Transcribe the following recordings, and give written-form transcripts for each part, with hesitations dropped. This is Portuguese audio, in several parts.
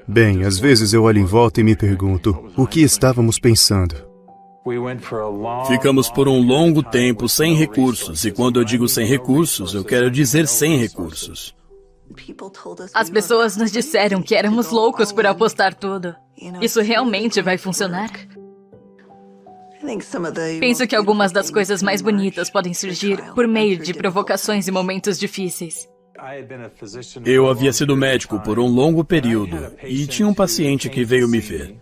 Bem, às vezes eu olho em volta e me pergunto, o que estávamos pensando? Ficamos por um longo tempo sem recursos, e quando eu digo sem recursos, eu quero dizer sem recursos. As pessoas nos disseram que éramos loucos por apostar tudo. Isso realmente vai funcionar? Penso que algumas das coisas mais bonitas podem surgir por meio de provocações e momentos difíceis. Eu havia sido médico por um longo período e tinha um paciente que veio me ver.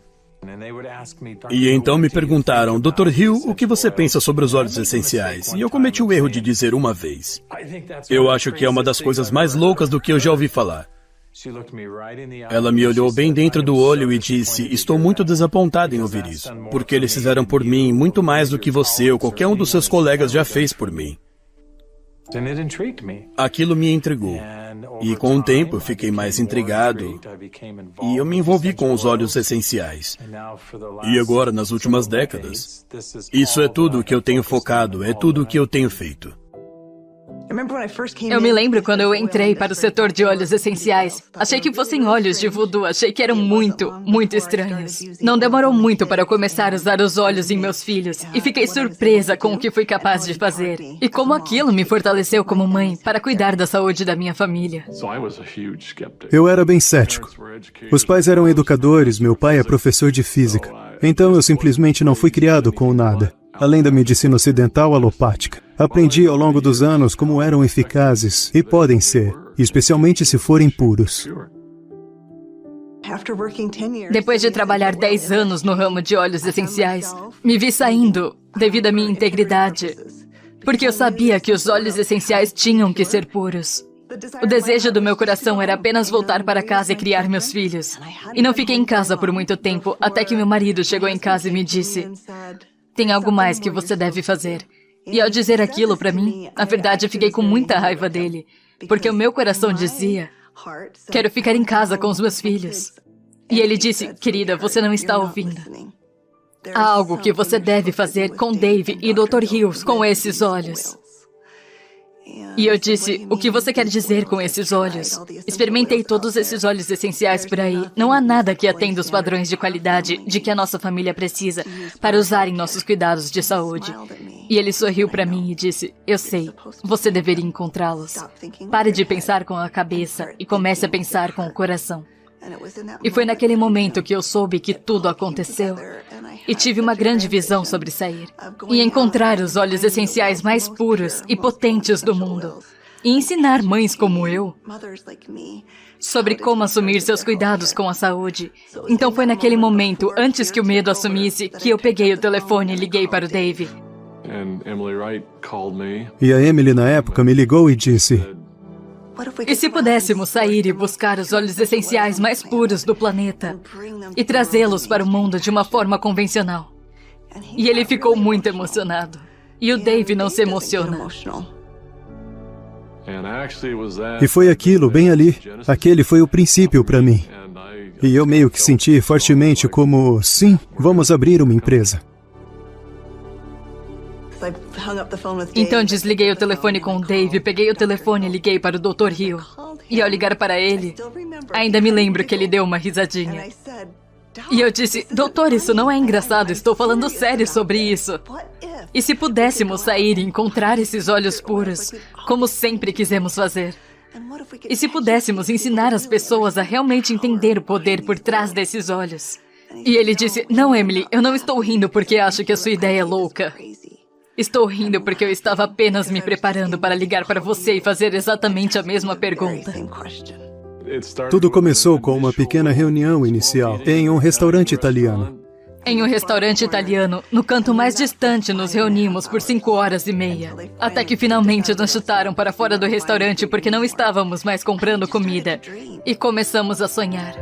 E então me perguntaram, Dr. Hill, o que você pensa sobre os óleos essenciais? E eu cometi o erro de dizer uma vez. Eu acho que é uma das coisas mais loucas do que eu já ouvi falar. Ela me olhou bem dentro do olho e disse, estou muito desapontada em ouvir isso, porque eles fizeram por mim muito mais do que você ou qualquer um dos seus colegas já fez por mim. Aquilo me intrigou. E com o tempo eu fiquei mais intrigado e eu me envolvi com os óleos essenciais. E agora, nas últimas décadas, isso é tudo o que eu tenho focado, é tudo o que eu tenho feito. Eu me lembro quando eu entrei para o setor de óleos essenciais. Achei que fossem óleos de voodoo, achei que eram muito estranhos. Não demorou muito para eu começar a usar os óleos em meus filhos. E fiquei surpresa com o que fui capaz de fazer. E como aquilo me fortaleceu como mãe para cuidar da saúde da minha família. Eu era bem cético. Os pais eram educadores, meu pai é professor de física. Então eu simplesmente não fui criado com nada, além da medicina ocidental alopática. Aprendi ao longo dos anos como eram eficazes e podem ser, especialmente se forem puros. Depois de trabalhar 10 anos no ramo de óleos essenciais, me vi saindo devido à minha integridade, porque eu sabia que os óleos essenciais tinham que ser puros. O desejo do meu coração era apenas voltar para casa e criar meus filhos. E não fiquei em casa por muito tempo, até que meu marido chegou em casa e me disse, tem algo mais que você deve fazer. E ao dizer aquilo para mim, na verdade eu fiquei com muita raiva dele, porque o meu coração dizia, quero ficar em casa com os meus filhos. E ele disse, querida, você não está ouvindo. Há algo que você deve fazer com Dave e Dr. Hills com esses olhos. E eu disse, o que você quer dizer com esses óleos? Experimentei todos esses óleos essenciais por aí. Não há nada que atenda os padrões de qualidade de que a nossa família precisa para usar em nossos cuidados de saúde. E ele sorriu para mim e disse, eu sei, você deveria encontrá-los. Pare de pensar com a cabeça e comece a pensar com o coração. E foi naquele momento que eu soube que tudo aconteceu. E tive uma grande visão sobre sair e encontrar os óleos essenciais mais puros e potentes do mundo. E ensinar mães como eu sobre como assumir seus cuidados com a saúde. Então foi naquele momento, antes que o medo assumisse, que eu peguei o telefone e liguei para o Dave. E a Emily, na época, me ligou e disse, e se pudéssemos sair e buscar os óleos essenciais mais puros do planeta e trazê-los para o mundo de uma forma convencional? E ele ficou muito emocionado. E o Dave não se emociona. E foi aquilo, bem ali. Aquele foi o princípio para mim. E eu meio que senti fortemente como, sim, vamos abrir uma empresa. Então desliguei o telefone com o Dave, peguei o telefone e liguei para o Dr. Hill. E ao ligar para ele, ainda me lembro que ele deu uma risadinha. E eu disse, doutor, isso não é engraçado, estou falando sério sobre isso. E se pudéssemos sair e encontrar esses óleos puros, como sempre quisemos fazer? E se pudéssemos ensinar as pessoas a realmente entender o poder por trás desses óleos? E ele disse, não, Emily, eu não estou rindo porque acho que a sua ideia é louca. Estou rindo porque eu estava apenas me preparando para ligar para você e fazer exatamente a mesma pergunta. Tudo começou com uma pequena reunião inicial em um restaurante italiano. Em um restaurante italiano, no canto mais distante, nos reunimos por 5 horas e meia. Até que finalmente nos chutaram para fora do restaurante porque não estávamos mais comprando comida. E começamos a sonhar.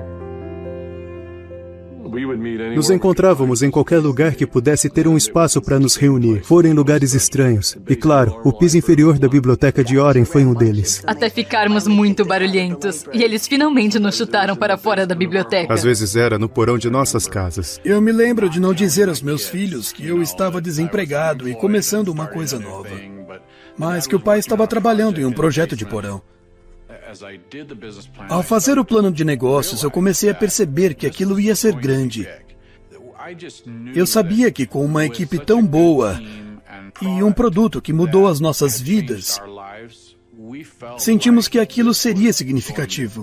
Nos encontrávamos em qualquer lugar que pudesse ter um espaço para nos reunir, fora em lugares estranhos. E claro, o piso inferior da biblioteca de Oren foi um deles. Até ficarmos muito barulhentos. E eles finalmente nos chutaram para fora da biblioteca. Às vezes era no porão de nossas casas. Eu me lembro de não dizer aos meus filhos que eu estava desempregado e começando uma coisa nova. Mas que o pai estava trabalhando em um projeto de porão. Ao fazer o plano de negócios, eu comecei a perceber que aquilo ia ser grande. Eu sabia que com uma equipe tão boa e um produto que mudou as nossas vidas, sentimos que aquilo seria significativo.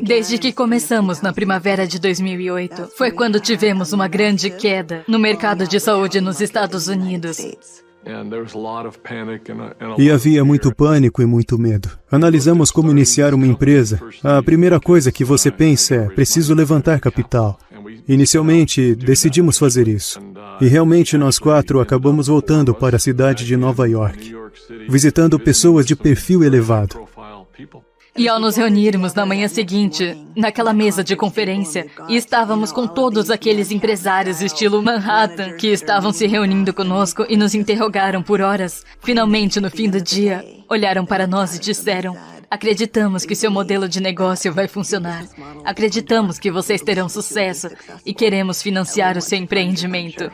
Desde que começamos na primavera de 2008, foi quando tivemos uma grande queda no mercado de saúde nos Estados Unidos. E havia muito pânico e muito medo. Analisamos como iniciar uma empresa. A primeira coisa que você pensa é: preciso levantar capital. Inicialmente, decidimos fazer isso. E realmente nós 4 acabamos voltando para a cidade de Nova York, visitando pessoas de perfil elevado. E ao nos reunirmos na manhã seguinte, naquela mesa de conferência, e estávamos com todos aqueles empresários estilo Manhattan que estavam se reunindo conosco e nos interrogaram por horas, finalmente no fim do dia, olharam para nós e disseram: acreditamos que seu modelo de negócio vai funcionar. Acreditamos que vocês terão sucesso e queremos financiar o seu empreendimento.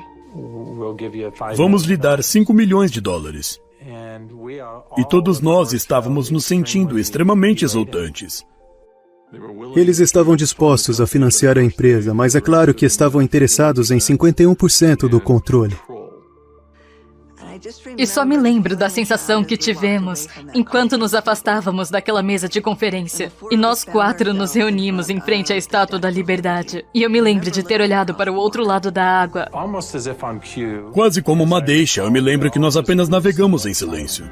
Vamos lhe dar $5 milhões. E todos nós estávamos nos sentindo extremamente exultantes. Eles estavam dispostos a financiar a empresa, mas é claro que estavam interessados em 51% do controle. E só me lembro da sensação que tivemos enquanto nos afastávamos daquela mesa de conferência. E nós 4 nos reunimos em frente à Estátua da Liberdade. E eu me lembro de ter olhado para o outro lado da água. Quase como uma deixa, eu me lembro que nós apenas navegamos em silêncio.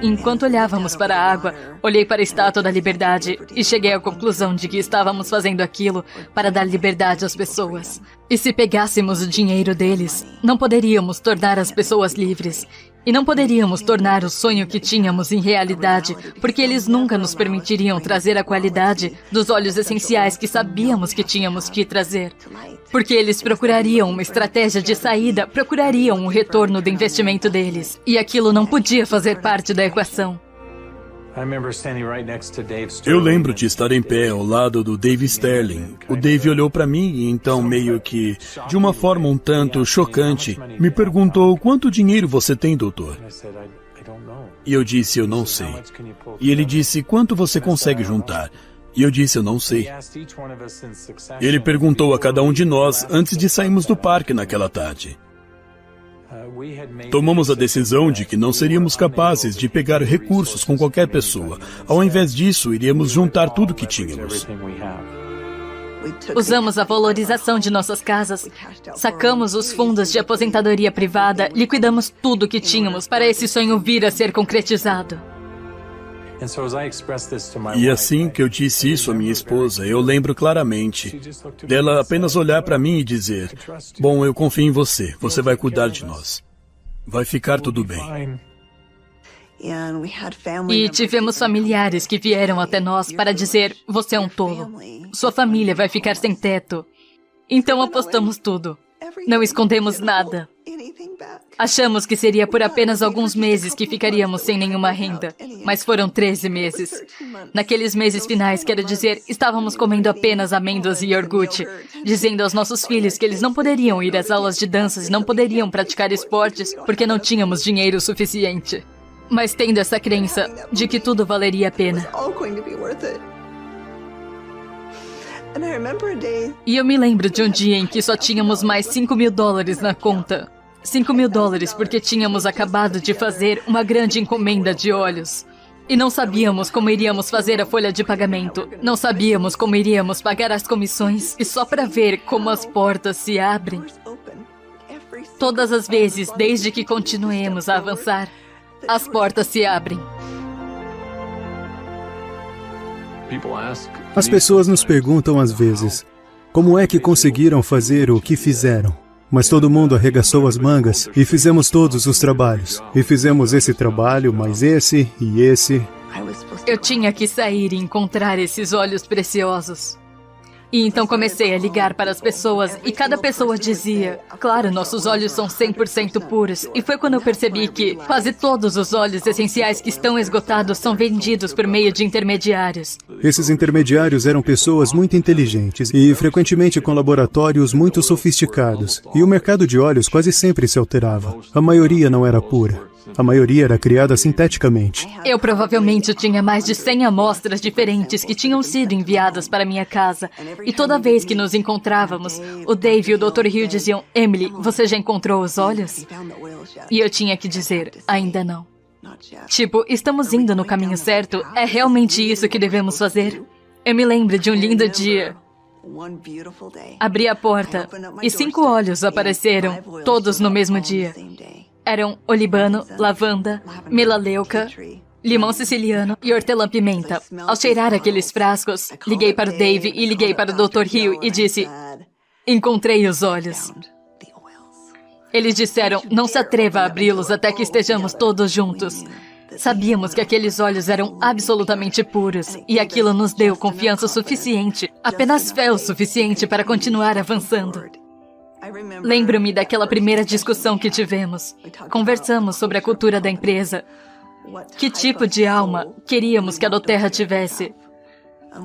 Enquanto olhávamos para a água, olhei para a Estátua da Liberdade e cheguei à conclusão de que estávamos fazendo aquilo para dar liberdade às pessoas. E se pegássemos o dinheiro deles, não poderíamos tornar as pessoas livres. E não poderíamos tornar o sonho que tínhamos em realidade, porque eles nunca nos permitiriam trazer a qualidade dos óleos essenciais que sabíamos que tínhamos que trazer. Porque eles procurariam uma estratégia de saída, procurariam um retorno do investimento deles. E aquilo não podia fazer parte da equação. Eu lembro de estar em pé ao lado do Dave Sterling. O Dave olhou para mim e então, meio que, de uma forma um tanto chocante, me perguntou: quanto dinheiro você tem, doutor? E eu disse: eu não sei. E ele disse: quanto você consegue juntar? E eu disse: eu não sei. Ele perguntou a cada um de nós antes de sairmos do parque naquela tarde. Tomamos a decisão de que não seríamos capazes de pegar recursos com qualquer pessoa. Ao invés disso, iríamos juntar tudo que tínhamos. Usamos a valorização de nossas casas, sacamos os fundos de aposentadoria privada, liquidamos tudo que tínhamos para esse sonho vir a ser concretizado. E assim que eu disse isso à minha esposa, eu lembro claramente dela apenas olhar para mim e dizer: bom, eu confio em você, você vai cuidar de nós. Vai ficar tudo bem. E tivemos familiares que vieram até nós para dizer: você é um tolo, sua família vai ficar sem teto. Então apostamos tudo, não escondemos nada. Achamos que seria por apenas alguns meses que ficaríamos sem nenhuma renda, mas foram 13 meses. Naqueles meses finais, quero dizer, estávamos comendo apenas amêndoas e iogurte, dizendo aos nossos filhos que eles não poderiam ir às aulas de danças e não poderiam praticar esportes porque não tínhamos dinheiro suficiente. Mas tendo essa crença de que tudo valeria a pena. E eu me lembro de um dia em que só tínhamos mais $5 mil na conta. $5 mil porque tínhamos acabado de fazer uma grande encomenda de óleos. E não sabíamos como iríamos fazer a folha de pagamento. Não sabíamos como iríamos pagar as comissões. E só para ver como as portas se abrem. Todas as vezes, desde que continuemos a avançar, as portas se abrem. As pessoas nos perguntam às vezes: como é que conseguiram fazer o que fizeram? Mas todo mundo arregaçou as mangas e fizemos todos os trabalhos. E fizemos esse trabalho, mais esse e esse. Eu tinha que sair e encontrar esses óleos preciosos. E então comecei a ligar para as pessoas e cada pessoa dizia: claro, nossos óleos são 100% puros. E foi quando eu percebi que quase todos os óleos essenciais que estão esgotados são vendidos por meio de intermediários. Esses intermediários eram pessoas muito inteligentes e frequentemente com laboratórios muito sofisticados. E o mercado de óleos quase sempre se alterava. A maioria não era pura. A maioria era criada sinteticamente. Eu provavelmente tinha mais de 100 amostras diferentes que tinham sido enviadas para minha casa. E toda vez que nos encontrávamos, o Dave e o Dr. Hill diziam: Emily, você já encontrou os olhos? E eu tinha que dizer: ainda não. Tipo, estamos indo no caminho certo? É realmente isso que devemos fazer? Eu me lembro de um lindo dia. Abri a porta e 5 olhos apareceram, todos no mesmo dia. Eram olibano, lavanda, melaleuca, limão siciliano e hortelã-pimenta. Ao cheirar aqueles frascos, liguei para o Dave e liguei para o Dr. Hill e disse: encontrei os olhos. Eles disseram: não se atreva a abri-los até que estejamos todos juntos. Sabíamos que aqueles olhos eram absolutamente puros e aquilo nos deu confiança suficiente, apenas fé o suficiente para continuar avançando. Lembro-me daquela primeira discussão que tivemos. Conversamos sobre a cultura da empresa. Que tipo de alma queríamos que a Doterra tivesse?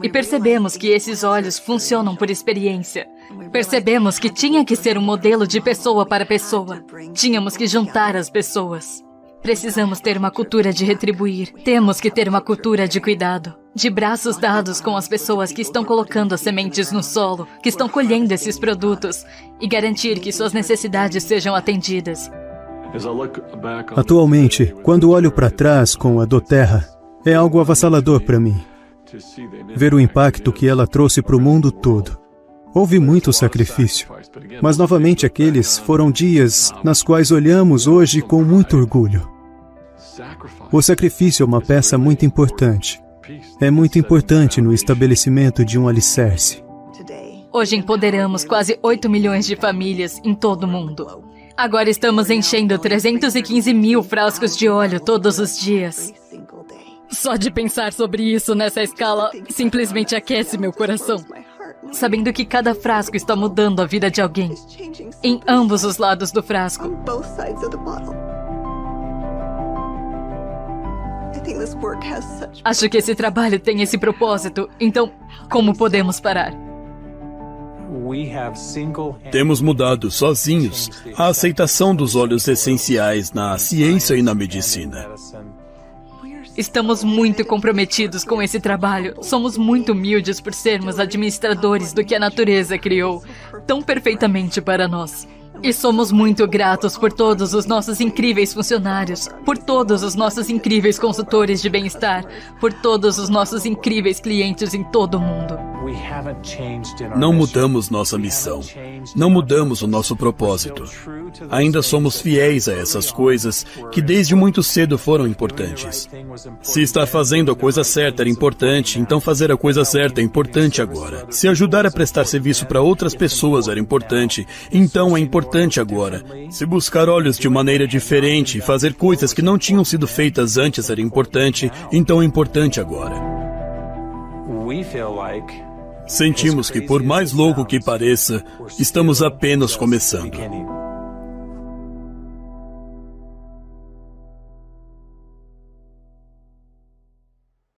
E percebemos que esses olhos funcionam por experiência. Percebemos que tinha que ser um modelo de pessoa para pessoa. Tínhamos que juntar as pessoas. Precisamos ter uma cultura de retribuir. Temos que ter uma cultura de cuidado. De braços dados com as pessoas que estão colocando as sementes no solo, que estão colhendo esses produtos, e garantir que suas necessidades sejam atendidas. Atualmente, quando olho para trás com a Doterra, é algo avassalador para mim. Ver o impacto que ela trouxe para o mundo todo. Houve muito sacrifício, mas novamente aqueles foram dias nas quais olhamos hoje com muito orgulho. O sacrifício é uma peça muito importante. É muito importante no estabelecimento de um alicerce. Hoje empoderamos quase 8 milhões de famílias em todo o mundo. Agora estamos enchendo 315 mil frascos de óleo todos os dias. Só de pensar sobre isso nessa escala simplesmente aquece meu coração. Sabendo que cada frasco está mudando a vida de alguém, em ambos os lados do frasco. Acho que esse trabalho tem esse propósito, então como podemos parar? Temos mudado sozinhos a aceitação dos óleos essenciais na ciência e na medicina. Estamos muito comprometidos com esse trabalho. Somos muito humildes por sermos administradores do que a natureza criou tão perfeitamente para nós. E somos muito gratos por todos os nossos incríveis funcionários, por todos os nossos incríveis consultores de bem-estar, por todos os nossos incríveis clientes em todo o mundo. Não mudamos nossa missão. Não mudamos o nosso propósito. Ainda somos fiéis a essas coisas que desde muito cedo foram importantes. Se estar fazendo a coisa certa era importante, então fazer a coisa certa é importante agora. Se ajudar a prestar serviço para outras pessoas era importante, então é importante agora. Se buscar olhos de maneira diferente e fazer coisas que não tinham sido feitas antes era importante, então é importante agora. Sentimos que, por mais louco que pareça, estamos apenas começando.